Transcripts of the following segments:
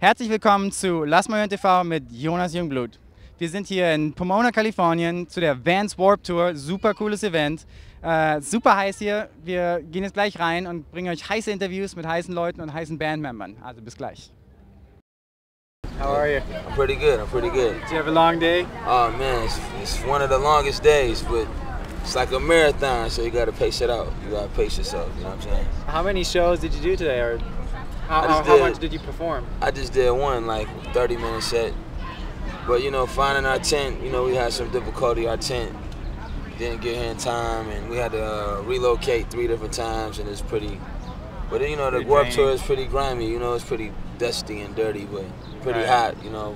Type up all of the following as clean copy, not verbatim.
Herzlich willkommen zu Ma Hoern-TV mit Jonas Jungblut. Wir sind hier in Pomona, Kalifornien zu der Vans Warped Tour. Super cooles Event. Super heiß hier. Wir gehen jetzt gleich rein und bringen euch heiße Interviews mit heißen Leuten und heißen Bandmembern. Also bis gleich. How are you? I'm pretty good. I'm pretty good. Do you have a long day? Oh man, it's one of the longest days, but it's like a marathon, so you gotta pace it out. You gotta pace yourself. You know what I'm saying? How many shows did you do today, or how much did you perform? I just did one, like 30-minute set. But you know, finding our tent, you know, we had some difficulty. Our tent didn't get here in time, and we had to relocate 3 different times, and it's pretty. But you know, the Warped Tour is pretty grimy. You know, it's pretty dusty and dirty, but pretty hot. You know.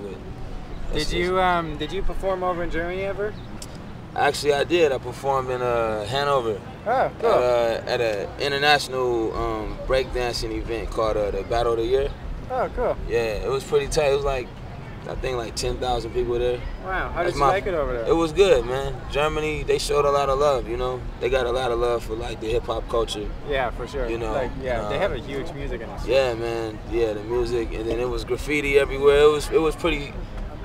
But did you perform over in Germany ever? Actually, I did. I performed in Hanover. Oh, cool. At an international breakdancing event called the Battle of the Year. Oh, cool. Yeah, it was pretty tight. It was like, I think like 10,000 people there. Wow, how did you like it over there? It was good, man. Germany, they showed a lot of love, you know. They got a lot of love for like the hip-hop culture. Yeah, for sure. You know, like, yeah, they have a huge music industry. Yeah, man. Yeah, the music, and then it was graffiti everywhere. It was pretty.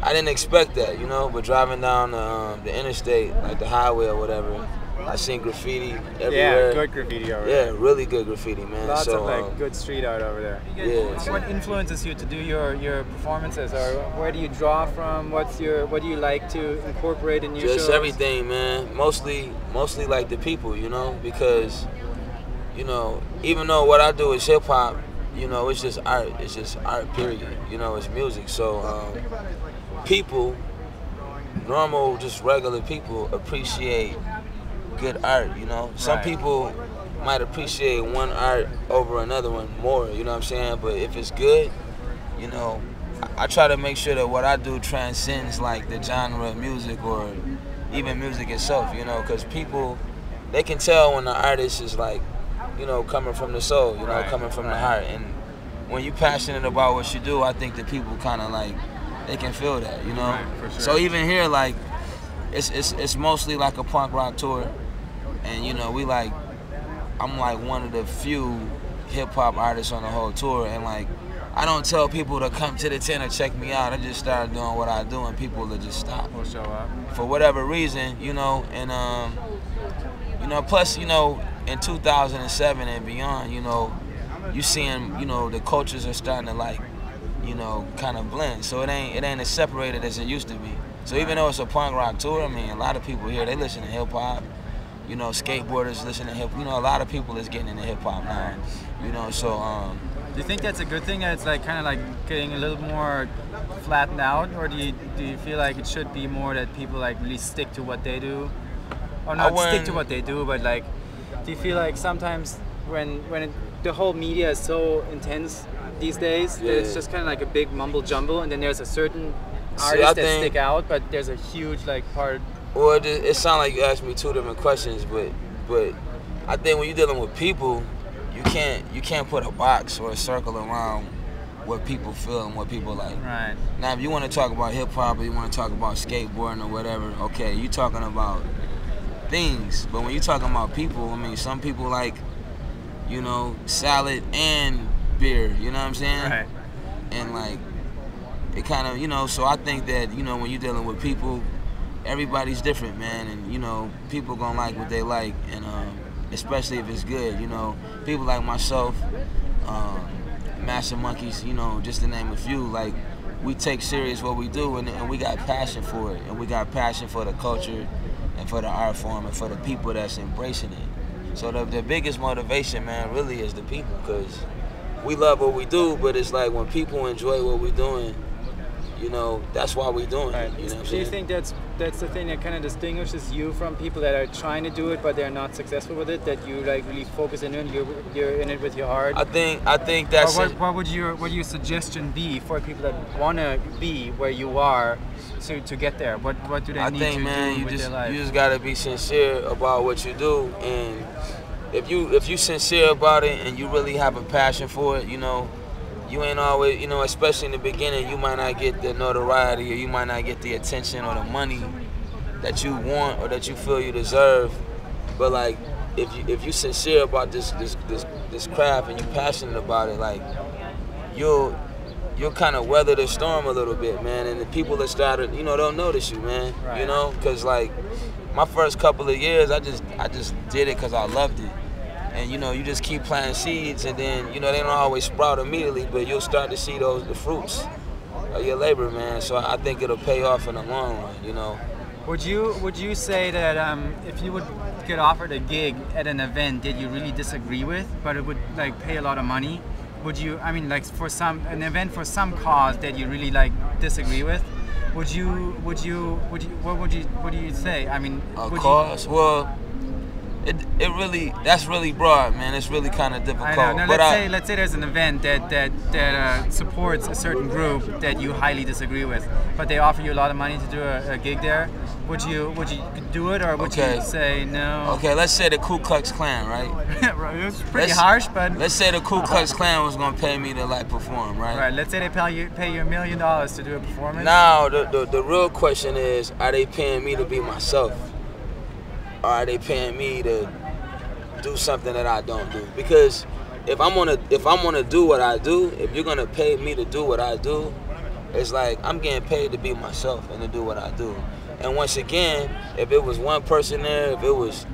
I didn't expect that, you know. But driving down the interstate, like the highway or whatever, I seen graffiti everywhere. Yeah, good graffiti over there. Yeah, really good graffiti, man. Lots of like good street art over there. Yeah. What influences you to do your performances, or where do you draw from? What do you like to incorporate in your shows? Just everything, man. Mostly like the people, you know, because you know, even though what I do is hip hop, you know, it's just art. It's just art, period. You know, it's music. So people, normal, just regular people appreciate good art, you know. Some people might appreciate one art over another one more, you know what I'm saying? But if it's good, you know, I try to make sure that what I do transcends like the genre of music or even music itself, you know, because people, they can tell when the artist is like, you know, coming from the soul, you know, coming from the heart. And when you're passionate about what you do, I think that people kind of like, they can feel that, you know. Right, for sure. So even here, like, it's mostly like a punk rock tour, and you know, I'm like one of the few hip hop artists on the whole tour, and like, I don't tell people to come to the tent or check me out. I just start doing what I do, and people will just stop. Will show up for whatever reason, you know, and you know, plus, you know, in 2007 and beyond, you know, you seeing, you know, the cultures are starting to like, you know, kind of blend. So it ain't as separated as it used to be. So even though it's a punk rock tour, I mean, a lot of people here, they listen to hip hop. You know, skateboarders listen to hip. You know, a lot of people is getting into hip hop now. You know, so. Do you think that's a good thing? That it's like kind of like getting a little more flattened out, or do you feel like it should be more that people like really stick to what they do, or not stick to what they do, but like, do you feel like sometimes when the whole media is so intense these days, that it's just kind of like a big mumble jumble, and then there's a certain artists that stick out, but there's a huge like part. Well, it sounds like you asked me 2 different questions, but I think when you're dealing with people, you can't put a box or a circle around what people feel and what people like. Right. Now, if you want to talk about hip hop or you want to talk about skateboarding or whatever, okay, you're talking about things. But when you're talking about people, I mean, some people like, you know, salad and beer. You know what I'm saying? Right. And like, it kind of, you know, so I think that, you know, when you're dealing with people, everybody's different, man, and you know, people gonna like what they like, and especially if it's good, you know. People like myself, Master Monkeys, you know, just to name a few, like, we take serious what we do, and we got passion for it, and we got passion for the culture, and for the art form, and for the people that's embracing it. So the biggest motivation, man, really is the people, because we love what we do, but it's like when people enjoy what we're doing, you know, that's why we're doing it. You know what I'm saying? Do you think that's the thing that kind of distinguishes you from people that are trying to do it but they're not successful with it? That you like really focus in, and you're in it with your heart. I think that's. What would your suggestion be for people that want to be where you are, to get there? What do they need to do with their life? You just gotta be sincere about what you do, and if you sincere about it and you really have a passion for it, you know. You ain't always, you know, especially in the beginning, you might not get the notoriety, or you might not get the attention or the money that you want or that you feel you deserve. But like, if you sincere about this craft and you passionate about it, like, you'll you'll kind of weather the storm a little bit, man. And the people that started, you know, they'll notice you, man. Right. You know, because like my first couple of years, I just did it because I loved it. And you know, you just keep planting seeds, and then you know they don't always sprout immediately, but you'll start to see the fruits of your labor, man. So I think it'll pay off in the long run, you know. Would you say that if you would get offered a gig at an event that you really disagree with, but it would like pay a lot of money, would you? I mean, like for an event for some cause that you really like disagree with, what would you say? I mean, a cause? Well, it really, that's really broad, man. It's really kind of difficult. I know. Now, let's say there's an event that supports a certain group that you highly disagree with, but they offer you a lot of money to do a gig there. Would you do it, or would you say no? Okay, let's say the Ku Klux Klan, right? It's pretty harsh, but let's say the Ku Klux Klan was gonna pay me to like perform, right? Right. Let's say they pay you $1 million to do a performance. Now the real question is, are they paying me to be myself? Or are they paying me to do something that I don't do? Because if I'm gonna do what I do, if you're gonna pay me to do what I do, it's like I'm getting paid to be myself and to do what I do. And once again, if it was one person there, if it was,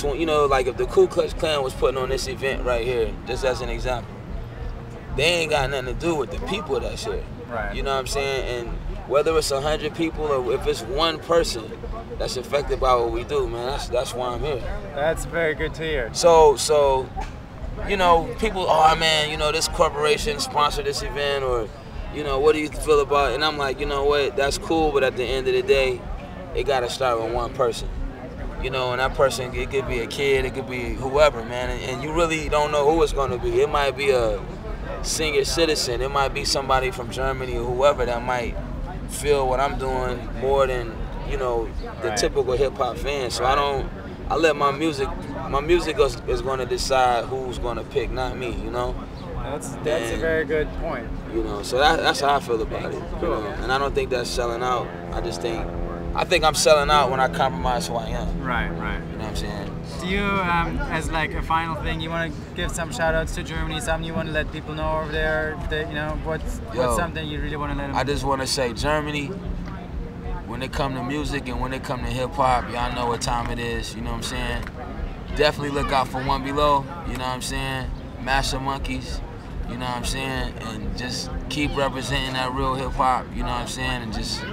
you know, like if the Ku Klux Klan was putting on this event right here, just as an example, they ain't got nothing to do with the people that's here. Right. You know what I'm saying? And whether it's 100 people or if it's one person that's affected by what we do, man, that's why I'm here. That's very good to hear. So, you know, people, oh man, you know, this corporation sponsored this event, or, you know, what do you feel about it? And I'm like, you know what, that's cool, but at the end of the day, it gotta start with one person. You know, and that person, it could be a kid, it could be whoever, man, and you really don't know who it's gonna be. It might be a senior citizen, it might be somebody from Germany or whoever that might feel what I'm doing more than, you know, the typical hip hop fan. So I let my music is gonna decide who's gonna pick, not me, you know? That's a very good point. You know, so that's how I feel about it. Cool. You know? And I don't think that's selling out. I think I'm selling out when I compromise who I am. Right. You know what I'm saying? Do you, as like a final thing, you want to give some shout outs to Germany, something you want to let people know over there, that, you know, what's something you really want to let them know? I just want to say, Germany, when it come to music and when it come to hip hop, y'all know what time it is, you know what I'm saying? Definitely look out for One Below, you know what I'm saying? Master Monkeys, you know what I'm saying? And just keep representing that real hip hop, you know what I'm saying? And just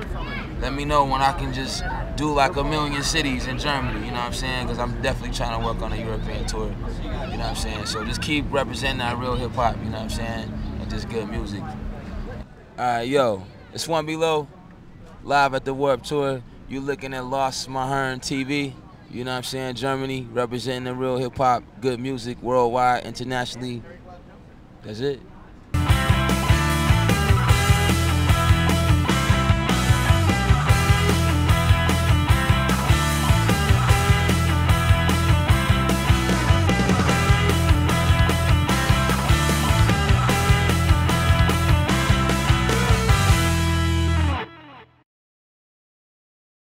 let me know when I can just do like 1 million cities in Germany, you know what I'm saying? Because I'm definitely trying to work on a European tour, you know what I'm saying? So just keep representing that real hip hop, you know what I'm saying? And just good music. Alright, yo, it's One Below, live at the Warped Tour. You looking at Ma Hoern-TV, you know what I'm saying? Germany, representing the real hip hop, good music, worldwide, internationally. That's it.